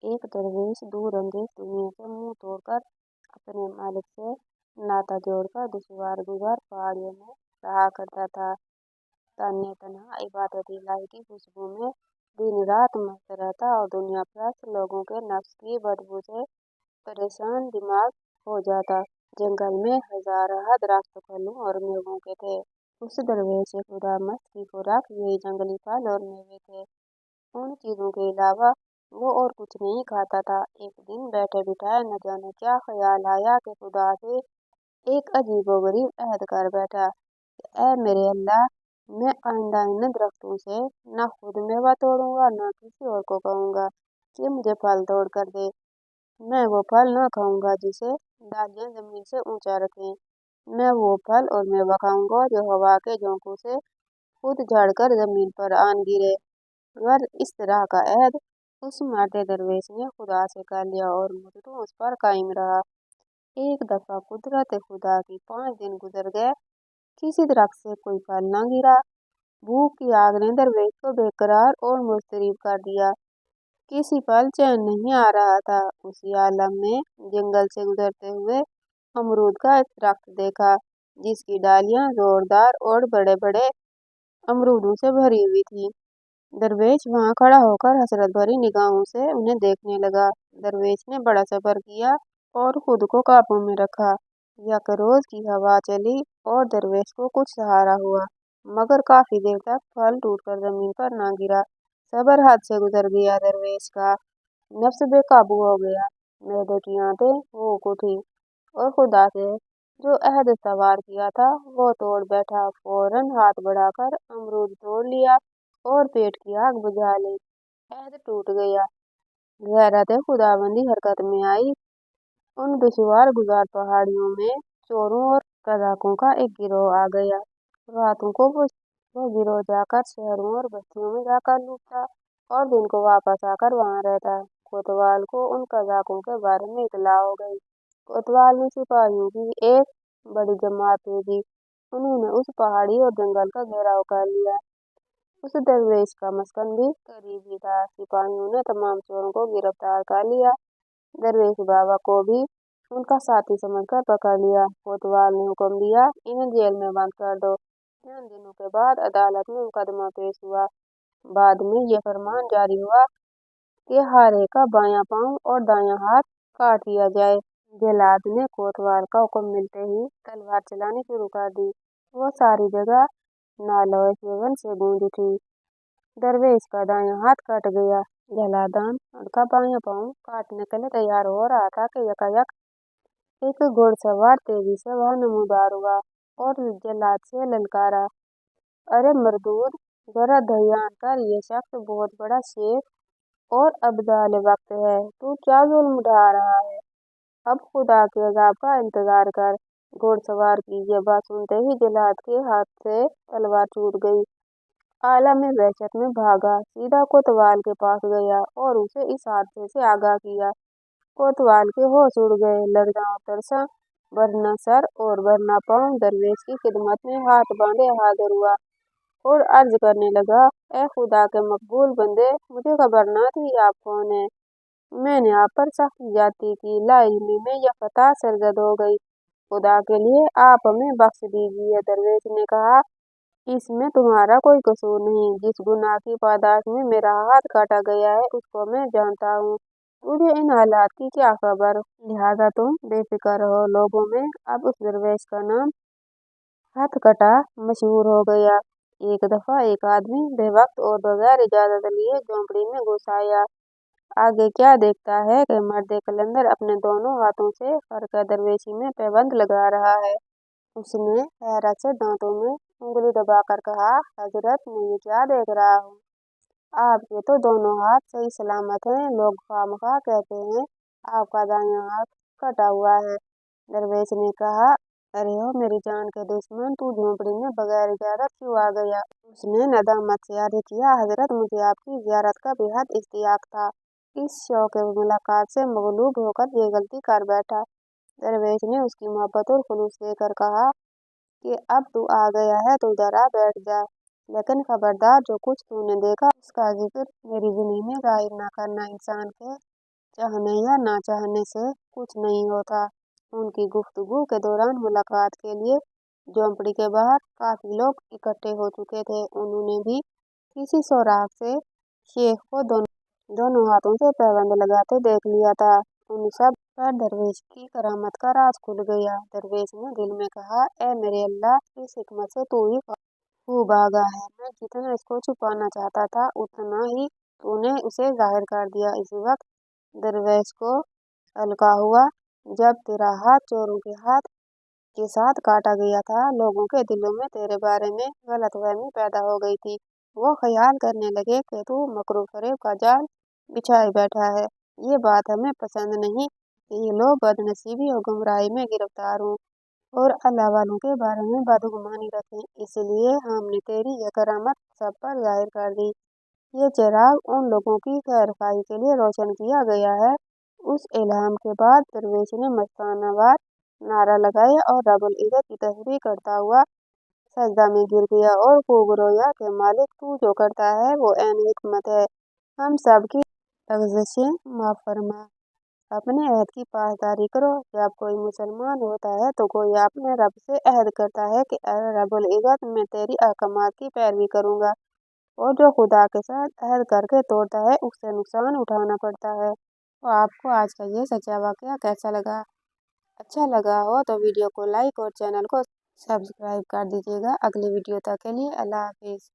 एक दरवेश दूर अंदेश दुनिया से मुंह तोड़कर अपने मालिक से नाता जोड़कर दुश्वार गुजार पहाड़ियों में रहा करता था। तन्ने तन्हा इबादत इलाही की खुशबू में दिन रात मस्त रहता और दुनिया परस्त लोगों के नफ्स की बदबू से परेशान दिमाग हो जाता। जंगल में हजारा दरख्त फलों और मेवों के थे। उस दरवेश खुदा मस्त की खुराक यही जंगली फल और मेवे थे। उन चीजों के अलावा वो और कुछ नहीं खाता था। एक दिन बैठे बिठाए न जाने क्या ख्याल आया कि खुदा से एक अजीबोगरीब अहद कर बैठा कि ऐ मेरे अल्लाह, मैं आइंदा इन दरख्तों से न खुद मेवा तोड़ूंगा न किसी और को कहूंगा कि मुझे फल तोड़ कर दे। मैं वो फल न खाऊंगा जिसे डालियां जमीन से ऊंचा रखें। मैं वो फल और मेवा खाऊंगा जो हवा के झोंकों से खुद झड़कर जमीन पर आन गिरे। मगर इस तरह का अहद उस मर्द दरवेश ने खुदा से कर लिया और मुद्दतों उस पर कायम रहा। एक दफा कुदरत खुदा की 5 दिन गुजर गए, किसी दरख्त से कोई फल न गिरा। भूख की आग ने दरवेश को बेकरार और मुस्तरिब कर दिया। किसी पल चैन नहीं आ रहा था। उसी आलम में जंगल से गुजरते हुए अमरूद का एक दरख्त देखा, जिसकी डालियां जोरदार और बड़े बड़े अमरूदों से भरी हुई थी। दरवेश वहां खड़ा होकर हसरत भरी निगाहों से उन्हें देखने लगा। दरवेश ने बड़ा सब्र किया और खुद को काबू में रखा। यकरोज की हवा चली और दरवेश को कुछ सहारा हुआ, मगर काफी देर तक फल टूटकर जमीन पर ना गिरा। सब्र हद से गुजर गया दरवेश का। नफ्स बेकाबू हो गया। मैदे की आंतें भूख उठी और खुदा से जो अहद सवार किया था वो तोड़ बैठा। फौरन हाथ बढ़ाकर अमरूद तोड़ लिया और पेट की आग बुझा ली। अहद टूट गया। गैरत खुदाबंदी हरकत में आई। उन दुश्वार गुजार पहाड़ियों में चोरों और कजाकों का एक गिरोह आ गया। रातों को वो गिरोह जाकर शहरों और बस्तियों में जाकर लूटता और दिन को वापस आकर वहां रहता। कोतवाल को उन कजाकों के बारे में इतला हो गई। कोतवाल ने सिपाहियों की एक बड़ी जमात भेजी। उन्होंने उस पहाड़ी और जंगल का घेराव कर लिया। उस दरवेश का मस्कन भी करीब ही था। सिपाहियों ने तमाम चोरों को गिरफ्तार कर लिया। दरवेश बाबा को भी उनका साथी समझकर पकड़ लिया। कोतवाल ने हुक्म दिया, इन्हें जेल में बंद कर दो। 3 दिनों के बाद अदालत में मुकदमा पेश हुआ। बाद में यह फरमान जारी हुआ कि हर एक का बायां पांव और दायां हाथ काट दिया जाए। जल्लाद ने कोतवाल का हुक्म मिलते ही तलवार चलानी शुरू कर दी। वो सारी जगह नालों सेवन से गूंज उठी। दरवेश का दायां हाथ कट गया। जलादान उनका बायां पांव काटने के लिए तैयार हो रहा था कि यकायक एक घुड़सवार तेजी से वहां नमूदार हुआ और जल्लाद से ललकारा, अरे मर्दूद, जरा ध्यान कर, ये शख्स बहुत बड़ा शेख और अब्दाल वक्त है। तू क्या जुल्म ढा रहा है? अब खुदा के अजाब का इंतजार कर। घुड़सवार की ये बात सुनते ही जल्लाद के हाथ से तलवार छूट गई। आला में वहशत में भागा, सीधा कोतवाल के पास गया और उसे इस हादसे से आगाह किया। कोतवाल के होश उड़ गए। लड़ना तरसा, वरना सर और वरना पांव दरवेश की खिदमत में हाथ बांधे हाजिर हुआ और अर्ज करने लगा, ए खुदा के मकबूल बंदे, मुझे खबर न थी आप कौन है। मैंने आप पर सख्त ज्यादती की, लाइल्मी में यह फतह सरजद हो गई। खुदा के लिए आप हमें बख्श दीजिए। दरवेश ने कहा, इसमें तुम्हारा कोई कसूर नहीं। जिस गुनाह की पादाश में मेरा हाथ काटा गया है उसको मैं जानता हूँ। मुझे इन हालात की क्या खबर, लिहाजा तुम बेफिक्र रहो। लोगों में अब उस दरवेश का नाम हथकटा मशहूर हो गया। एक दफा एक आदमी बेवक्त और बगैर इजाजत लिए झोंपड़ी में घुस आया। आगे क्या देखता है कि मर्द कलंदर अपने दोनों हाथों से फरका दरवेशी में पैबंद लगा रहा है। उसने हैरत से दांतों में उंगली दबाकर कहा, हजरत, मैं ये क्या देख रहा हूँ? आपके तो दोनों हाथ सही सलामत हैं। लोग खामखा कहते हैं आपका दायां हाथ कटा हुआ है। दरवेश ने कहा, अरे हो मेरी जान के दुश्मन, तू झोंपड़ी में बगैर इजाजत क्यों आ गया? उसने नदामत से अर्ज किया, हजरत, मुझे आपकी जियारत का बेहद इश्तियाक था। इस शौक मुलाकात से मगलूब होकर ये गलती कर बैठा। दरवेश ने उसकी मोहब्बत और खुलूस देकर कहा कि अब तू आ गया है तो जरा बैठ जा, लेकिन खबरदार, जो कुछ तूने देखा उसका जिक्र मेरी जुनी में जाहिर न करना। इंसान के चाहने या ना चाहने से कुछ नहीं होता। उनकी गुफ्तगू के दौरान मुलाकात के लिए झोंपड़ी के बाहर काफी लोग इकट्ठे हो चुके थे। उन्होंने भी किसी सौराख से शेख को दोनों हाथों से पैबंद लगाते देख लिया था। उन सब पर दरवेश की करामत का राज खुल गया। दरवेश ने दिल में कहा, ए मेरे अल्लाह, इस हिकमत से तू ही खूब आगा है। मैं जितना इसको छुपाना चाहता था उतना ही तूने उसे जाहिर कर दिया। इसी वक्त दरवेश को हल्का हुआ जब तेरा हाथ चोरों के हाथ के साथ काटा गया था। लोगों के दिलों में तेरे बारे में गलतफहमी पैदा हो गई थी। वो ख्याल करने लगे कि तू मकरू फरेब का जाल बिछाए बैठा है। ये बात हमें पसंद नहीं कि ये लोग बदनसीबी और गुमराही में गिरफ्तार हों और अल्लाह वालों के बारे में बदगुमानी रखें। इसलिए हमने तेरी यह करामत सब पर जाहिर कर दी। ये चिराग उन लोगों की खैरखाई के लिए रोशन किया गया है। उस इल्हाम के बाद दरवेश ने मस्तानावार नारा लगाया और रब्बुल इज़्ज़त की तस्बीह करता हुआ सजदा में गिर गया और खूब रोया कि मालिक, तू जो करता है वो ऐन हिकमत है। हम सब की लग़ज़शें माफ़ फरमा। अपने अहद की पासदारी करो। जब कोई मुसलमान होता है तो कोई अपने रब से अहद करता है कि ए रब्बुल इज़्ज़त, मैं तेरी अहकामात की पैरवी करूँगा, और जो खुदा के साथ अहद करके तोड़ता है उससे नुकसान उठाना पड़ता है। तो आपको आज का ये सच्चा वाक़या कैसा लगा? अच्छा लगा हो तो वीडियो को लाइक और चैनल को सब्सक्राइब कर दीजिएगा। अगली वीडियो तक के लिए अल्लाह हाफिज़।